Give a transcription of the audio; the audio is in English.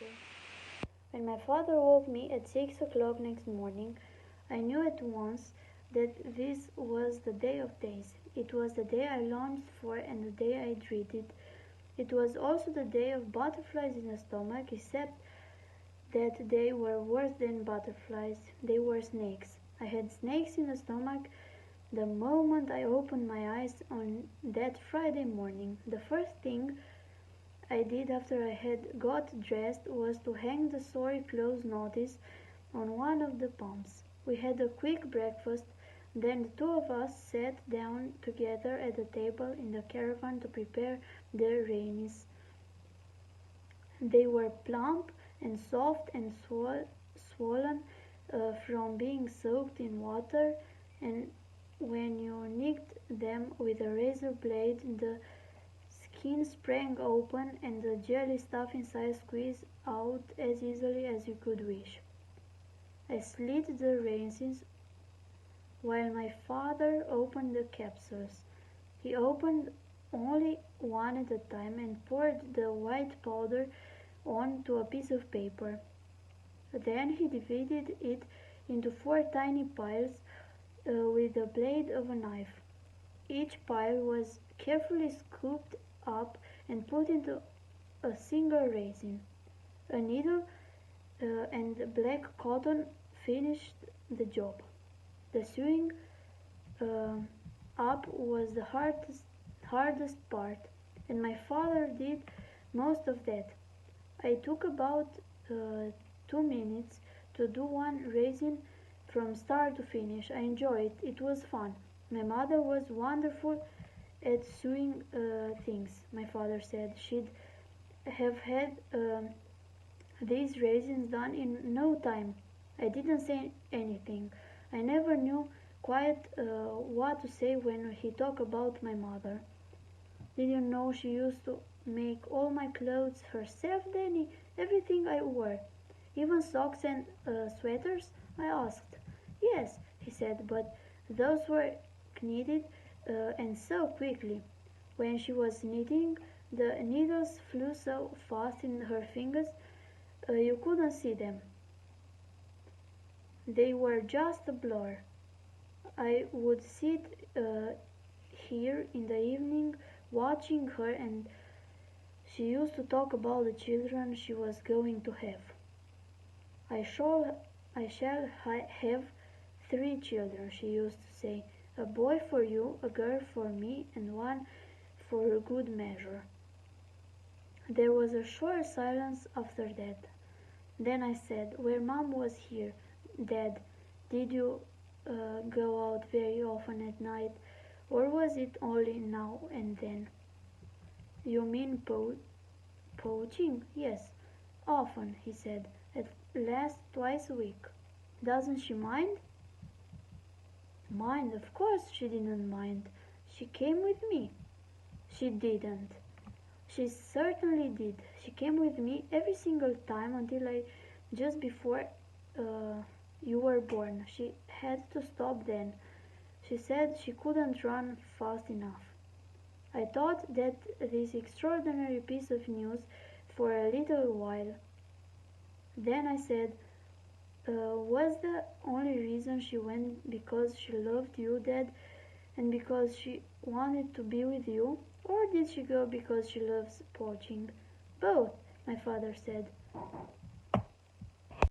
later. When my father woke me at 6 o'clock next morning, I knew at once that this was the day of days. It was the day I longed for and the day I dreaded. It was also the day of butterflies in the stomach, except that they were worse than butterflies. They were snakes. I had snakes in the stomach the moment I opened my eyes on that Friday morning. The first thing I did after I had got dressed was to hang the sorry clothes notice on one of the pumps. We had a quick breakfast, then the two of us sat down together at the table in the caravan to prepare the rainies. They were plump and soft and swollen from being soaked in water, and when you nicked them with a razor blade, the skin sprang open and the jelly stuff inside squeezed out as easily as you could wish. I slit the raisins while my father opened the capsules. He opened only one at a time and poured the white powder onto a piece of paper. Then he divided it into 4 tiny piles with the blade of a knife. Each pile was carefully scooped up and put into a single raisin. A needle and black cotton finished the job. The sewing up was the hardest part, and my father did most of that. I took about 2 minutes to do one raisin from start to finish. I enjoyed it. It was fun. My mother was wonderful at sewing things, my father said. She'd have had these raisins done in no time. I didn't say anything. I never knew quite what to say when he talked about my mother. Did you know she used to make all my clothes herself, Danny? Everything I wore, even socks and sweaters? I asked. Yes, he said, but those were knitted and so quickly. When she was knitting, the needles flew so fast in her fingers you couldn't see them. They were just a blur. I would sit here in the evening watching her, and she used to talk about the children she was going to have. I shall have 3 children, she used to say, a boy for you, a girl for me, and one for good measure. There was a short silence after that. Then I said, when Mom was here, Dad, did you go out very often at night, or was it only now and then? You mean poaching? Yes, often, he said, at least twice a week. Doesn't she mind? Mind? Of course she didn't mind. She came with me. She didn't. She certainly did. She came with me every single time until just before you were born. She had to stop then. She said she couldn't run fast enough. I thought that this extraordinary piece of news for a little while. Then I said, was the only reason she went because she loved you, Dad, and because she wanted to be with you? Or did she go because she loves poaching? Both, my father said.